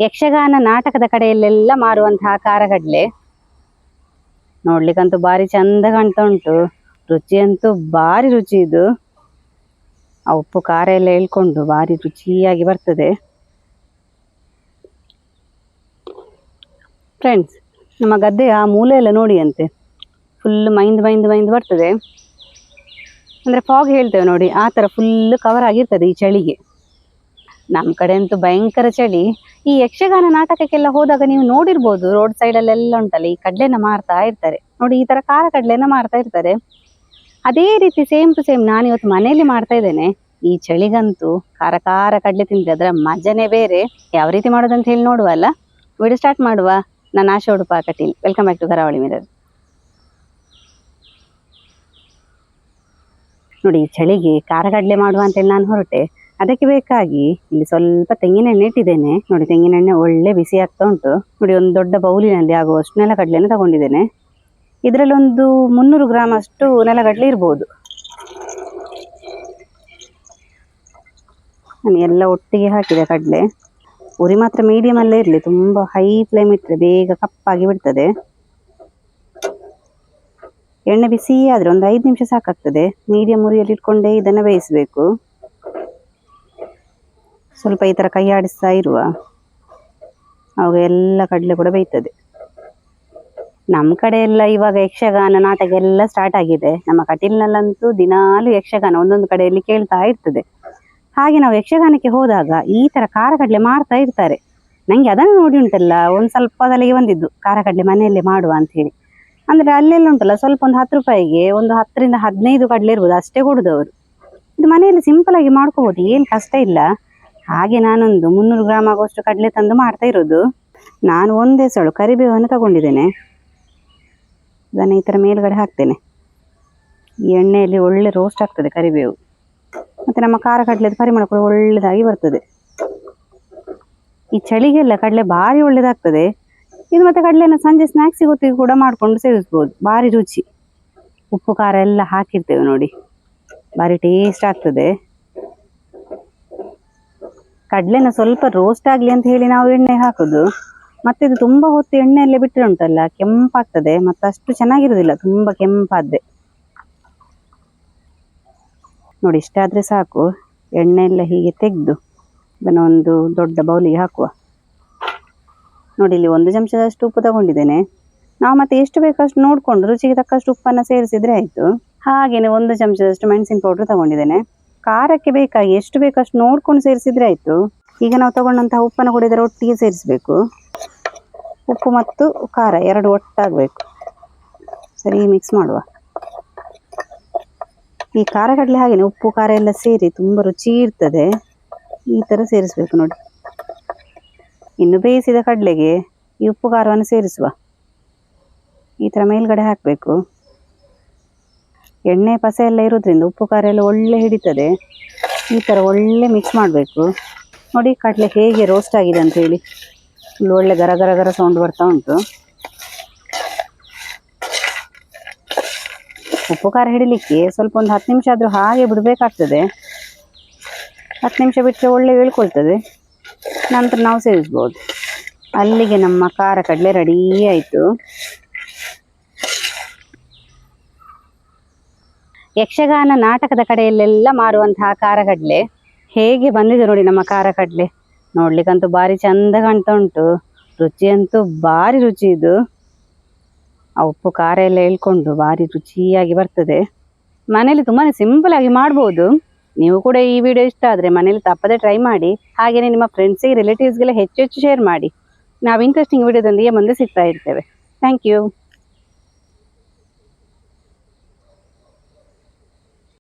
ಯಕ್ಷಗಾನ ನಾಟಕದ ಕಡೆಯಲ್ಲೆಲ್ಲ ಮಾರುವಂತಹ ಕಾರಗಡ್ಲೆ ನೋಡ್ಲಿಕ್ಕಂತೂ ಬಾರಿ ಚಂದ ಕಾಣ್ತಾ ಉಂಟು. ರುಚಿಯಂತೂ ಬಾರಿ ರುಚಿ ಇದು. ಆ ಉಪ್ಪು ಖಾರ ಎಲ್ಲ ಹೇಳ್ಕೊಂಡು ಬಾರಿ ರುಚಿಯಾಗಿ ಬರ್ತದೆ. ಫ್ರೆಂಡ್ಸ್, ನಮ್ಮ ಗದ್ದೆಯ ಮೂಲೆ ಎಲ್ಲ ನೋಡಿ ಅಂತೆ ಫುಲ್ ಮೈಂದು ಬರ್ತದೆ. ಅಂದ್ರೆ ಫಾಗ್ ಹೇಳ್ತೇವೆ ನೋಡಿ, ಆ ತರ ಫುಲ್ ಕವರ್ ಆಗಿರ್ತದೆ ಈ ಚಳಿಗೆ. ನಮ್ಮ ಕಡೆ ಅಂತೂ ಭಯಂಕರ ಚಳಿ. ಈ ಯಕ್ಷಗಾನ ನಾಟಕಕ್ಕೆಲ್ಲ ಹೋದಾಗ ನೀವು ನೋಡಿರ್ಬೋದು, ರೋಡ್ ಸೈಡ್ ಅಲ್ಲೆಲ್ಲ ಉಂಟಲ್ಲ ಈ ಕಡ್ಲೆನ ಮಾರ್ತಾ ಇರ್ತಾರೆ ನೋಡಿ, ಈ ತರ ಖಾರ ಕಡ್ಲೆನ ಮಾರ್ತಾ ಇರ್ತಾರೆ. ಅದೇ ರೀತಿ ಸೇಮ್ ಟು ಸೇಮ್ ನಾನು ಇವತ್ತು ಮನೆಯಲ್ಲಿ ಮಾಡ್ತಾ ಇದ್ದೇನೆ. ಈ ಚಳಿಗಂತೂ ಖಾರ ಕಡ್ಲೆ ತಿಂದ್ರೆ ಅದರ ಮಜಾನೇ ಬೇರೆ. ಯಾವ ರೀತಿ ಮಾಡೋದಂತ ಹೇಳಿ ನೋಡುವ ಅಲ್ಲ. ವಿಡಿಯೋ ಸ್ಟಾರ್ಟ್ ಮಾಡುವ. ನಾನು Asha Udupa Kateel. Welcome back to Karavali Mirror. ನೋಡಿ, ಚಳಿಗೆ ಖಾರ ಕಡ್ಲೆ ಮಾಡುವ ಅಂತೇಳಿ ನಾನು ಹೊರಟೆ. ಅದಕ್ಕೆ ಬೇಕಾಗಿ ಇಲ್ಲಿ ಸ್ವಲ್ಪ ತೆಂಗಿನೆಣ್ಣೆ ಇಟ್ಟಿದ್ದೇನೆ ನೋಡಿ. ತೆಂಗಿನೆಣ್ಣೆ ಒಳ್ಳೆ ಬಿಸಿ ಆಗ್ತಾ ಉಂಟು ನೋಡಿ. ಒಂದು ದೊಡ್ಡ ಬೌಲಿನಲ್ಲಿ ಆಗುವಷ್ಟು ನೆಲಗಡ್ಲೆನ ತಗೊಂಡಿದ್ದೇನೆ. ಇದರಲ್ಲಿ ಒಂದು 300 ಗ್ರಾಮ್ ಅಷ್ಟು ನೆಲಗಡ್ಲೆ ಇರ್ಬೋದು. ನಾನು ಎಲ್ಲ ಒಟ್ಟಿಗೆ ಹಾಕಿದೆ ಕಡಲೆ. ಉರಿ ಮಾತ್ರ ಮೀಡಿಯಂ ಅಲ್ಲೇ ಇರಲಿ, ತುಂಬಾ ಹೈ ಫ್ಲೇಮ್ ಇಟ್ಟರೆ ಬೇಗ ಕಪ್ಪಾಗಿ ಬಿಡ್ತದೆ. ಎಣ್ಣೆ ಬಿಸಿ ಆದ್ರೆ ಒಂದು 5 ನಿಮಿಷ ಸಾಕಾಗ್ತದೆ. ಮೀಡಿಯಂ ಉರಿಯಲ್ಲಿ ಇಟ್ಕೊಂಡೇ ಇದನ್ನ ಬೇಯಿಸಬೇಕು. ಸ್ವಲ್ಪ ಈ ತರ ಕೈ ಆಡಿಸ್ತಾ ಇರುವ, ಅವಾಗ ಎಲ್ಲ ಕಡಲೆ ಕೂಡ ಬೇಯ್ತದೆ. ನಮ್ಮ ಕಡೆ ಎಲ್ಲ ಇವಾಗ ಯಕ್ಷಗಾನ ನಾಟಕ ಎಲ್ಲ ಸ್ಟಾರ್ಟ್ ಆಗಿದೆ. ನಮ್ಮ ಕಟೀಲ್ನಲ್ಲಂತೂ ದಿನಾಲು ಯಕ್ಷಗಾನ ಒಂದೊಂದು ಕಡೆಯಲ್ಲಿ ಕೇಳ್ತಾ ಇರ್ತದೆ. ಹಾಗೆ ನಾವು ಯಕ್ಷಗಾನಕ್ಕೆ ಹೋದಾಗ ಈ ತರ ಖಾರ ಕಡ್ಲೆ ಮಾಡ್ತಾ ಇರ್ತಾರೆ. ನಂಗೆ ಅದನ್ನು ನೋಡಿ ಉಂಟಲ್ಲ ಒಂದು ಸ್ವಲ್ಪ ತಲೆಗೆ ಬಂದಿದ್ದು, ಖಾರ ಕಡ್ಲೆ ಮನೆಯಲ್ಲೇ ಮಾಡುವ ಅಂತ ಹೇಳಿ. ಅಂದ್ರೆ ಅಲ್ಲೆಲ್ಲ ಉಂಟಲ್ಲ ಸ್ವಲ್ಪ ಒಂದು 10 ರೂಪಾಯಿಗೆ ಒಂದು 10 ರಿಂದ 15 ಕಡ್ಲೆ ಇರ್ಬೋದು, ಅಷ್ಟೇ ಕೊಡುದವರು. ಇದು ಮನೆಯಲ್ಲಿ ಸಿಂಪಲ್ ಆಗಿ ಮಾಡ್ಕೋಬಹುದು, ಏನು ಕಷ್ಟ ಇಲ್ಲ. ಹಾಗೆ ನಾನೊಂದು 300 ಗ್ರಾಮ್ ಆಗುವಷ್ಟು ಕಡಲೆ ತಂದು ಮಾಡ್ತಾ ಇರೋದು. ನಾನು ಒಂದೇ ಸಳು ಕರಿಬೇವನ್ನು ತಗೊಂಡಿದ್ದೇನೆ. ಅದನ್ನು ಈ ತರ ಮೇಲ್ಗಡೆ ಹಾಕ್ತೇನೆ. ಈ ಎಣ್ಣೆಯಲ್ಲಿ ಒಳ್ಳೆ ರೋಸ್ಟ್ ಆಗ್ತದೆ ಕರಿಬೇವು. ಮತ್ತೆ ನಮ್ಮ ಖಾರ ಕಡ್ಲೆದ ಪರಿಮಳ ಕೂಡ ಒಳ್ಳೆದಾಗಿ ಬರ್ತದೆ. ಈ ಚಳಿಗೆಲ್ಲ ಕಡಲೆ ಭಾರಿ ಒಳ್ಳೇದಾಗ್ತದೆ ಇದು. ಮತ್ತೆ ಕಡಲೆನ ಸಂಜೆ ಸ್ನಾಕ್ಸ್ ಹೊತ್ತಿಗೆ ಕೂಡ ಮಾಡ್ಕೊಂಡು ಸೇವಿಸ್ಬೋದು, ಭಾರಿ ರುಚಿ. ಉಪ್ಪು ಖಾರ ಎಲ್ಲ ಹಾಕಿರ್ತೇವೆ ನೋಡಿ, ಭಾರಿ ಟೇಸ್ಟ್ ಆಗ್ತದೆ. ಕಡಲೆನ ಸ್ವಲ್ಪ ರೋಸ್ಟ್ ಆಗ್ಲಿ ಅಂತ ಹೇಳಿ ನಾವು ಎಣ್ಣೆ ಹಾಕೋದು. ಮತ್ತೆ ಇದು ತುಂಬಾ ಹೊತ್ತು ಎಣ್ಣೆಯಲ್ಲೇ ಬಿಟ್ಟರೆ ಉಂಟಲ್ಲ ಕೆಂಪಾಗ್ತದೆ, ಮತ್ತೆ ಅಷ್ಟು ಚೆನ್ನಾಗಿರುದಿಲ್ಲ ತುಂಬಾ ಕೆಂಪಾದ್ರೆ. ನೋಡಿ, ಇಷ್ಟಾದ್ರೆ ಸಾಕು. ಎಣ್ಣೆ ಎಲ್ಲ ಹೀಗೆ ತೆಗೆದು ಅದನ್ನು ಒಂದು ದೊಡ್ಡ ಬೌಲಿಗೆ ಹಾಕುವ. ನೋಡಿ, ಇಲ್ಲಿ 1 ಚಮಚದಷ್ಟು ಉಪ್ಪು ತಗೊಂಡಿದ್ದೇನೆ. ನಾವು ಮತ್ತೆ ಎಷ್ಟು ಬೇಕಷ್ಟು ನೋಡ್ಕೊಂಡು ರುಚಿಗೆ ತಕ್ಕಷ್ಟು ಉಪ್ಪನ್ನು ಸೇರಿಸಿದ್ರೆ ಆಯ್ತು. ಹಾಗೇನೆ 1 ಚಮಚದಷ್ಟು ಮೆಣಸಿನ ಪೌಡರ್ ತಗೊಂಡಿದ್ದೇನೆ. ಖಾರಕ್ಕೆ ಬೇಕಾಗಿ ಎಷ್ಟು ಬೇಕಷ್ಟು ನೋಡ್ಕೊಂಡು ಸೇರಿಸಿದ್ರೆ ಆಯ್ತು. ಈಗ ನಾವು ತಗೊಂಡಂತಹ ಉಪ್ಪನ್ನು ಕೂಡ ಇದರ ಒಟ್ಟಿಗೆ ಸೇರಿಸಬೇಕು. ಉಪ್ಪು ಮತ್ತು ಖಾರ ಎರಡು ಒಟ್ಟಾಗಬೇಕು. ಸರಿ ಮಿಕ್ಸ್ ಮಾಡುವ. ಈ ಖಾರ ಕಡಲೆ ಹಾಗೇನೆ ಉಪ್ಪು ಖಾರ ಎಲ್ಲ ಸೇರಿ ತುಂಬಾ ರುಚಿ ಇರ್ತದೆ. ಈ ತರ ಸೇರಿಸ್ಬೇಕು ನೋಡಿ. ಇನ್ನು ಬೇಯಿಸಿದ ಕಡಲೆಗೆ ಈ ಉಪ್ಪು ಖಾರವನ್ನು ಸೇರಿಸುವ. ಈ ತರ ಮೇಲ್ಗಡೆ ಹಾಕಬೇಕು. ಎಣ್ಣೆ ಪಸೆ ಎಲ್ಲ ಇರೋದ್ರಿಂದ ಉಪ್ಪು ಖಾರ ಎಲ್ಲ ಒಳ್ಳೆ ಹಿಡಿತದೆ. ಈ ತರ ಒಳ್ಳೆ ಮಿಕ್ಸ್ ಮಾಡಬೇಕು. ನೋಡಿ ಕಡಲೆ ಹೇಗೆ ರೋಸ್ಟ್ ಆಗಿದೆ ಅಂತ ಹೇಳಿ, ಒಳ್ಳೆ ಗರ ಗರ ಗರ ಸೌಂಡ್ ಬರ್ತಾ ಉಂಟು. ಉಪ್ಪು ಖಾರ ಹಿಡಿಲಿಕ್ಕೆ ಸ್ವಲ್ಪ ಒಂದು 10 ನಿಮಿಷ ಆದ್ರೂ ಹಾಗೆ ಬಿಡಬೇಕಾಗ್ತದೆ. 10 ನಿಮಿಷ ಬಿಟ್ಟರೆ ಒಳ್ಳೆ ಹೇಳ್ಕೊಳ್ತದೆ. ನಂತರ ನಾವು ಸೇವಿಸ್ಬೋದು. ಅಲ್ಲಿಗೆ ನಮ್ಮ ಖಾರ ಕಡಲೆ ರೆಡಿ ಆಯಿತು. ಯಕ್ಷಗಾನ ನಾಟಕದ ಕಡೆಯಲ್ಲೆಲ್ಲ ಮಾರುವಂತಹ ಖಾರ ಕಡಲೆ ಹೇಗೆ ಬಂದಿದೆ ನೋಡಿ. ನಮ್ಮ ಖಾರ ಕಡಲೆ ನೋಡ್ಲಿಕ್ಕಂತೂ ಭಾರಿ ಚಂದ ಕಾಣ್ತಾ ಉಂಟು. ರುಚಿಯಂತೂ ಭಾರಿ ರುಚಿ ಇದು. ಆ ಉಪ್ಪು ಖಾರ ಎಲ್ಲ ಹೇಳ್ಕೊಂಡು ಭಾರಿ ರುಚಿಯಾಗಿ ಬರ್ತದೆ. ಮನೇಲಿ ತುಂಬಾನೇ ಸಿಂಪಲ್ ಆಗಿ ಮಾಡ್ಬೋದು. ನೀವು ಕೂಡ ಈ ವಿಡಿಯೋ ಇಷ್ಟ ಆದರೆ ಮನೇಲಿ ತಪ್ಪದೆ ಟ್ರೈ ಮಾಡಿ. ಹಾಗೆಯೇ ನಿಮ್ಮ ಫ್ರೆಂಡ್ಸಿಗೆ ರಿಲೇಟಿವ್ಸ್ಗೆಲ್ಲ ಹೆಚ್ಚು ಶೇರ್ ಮಾಡಿ. ನಾವು ಇಂಟ್ರೆಸ್ಟಿಂಗ್ ವಿಡಿಯೋದೊಂದಿಗೆ ಮುಂದೆ ಸಿಗ್ತಾ ಇರ್ತೇವೆ. Thank you.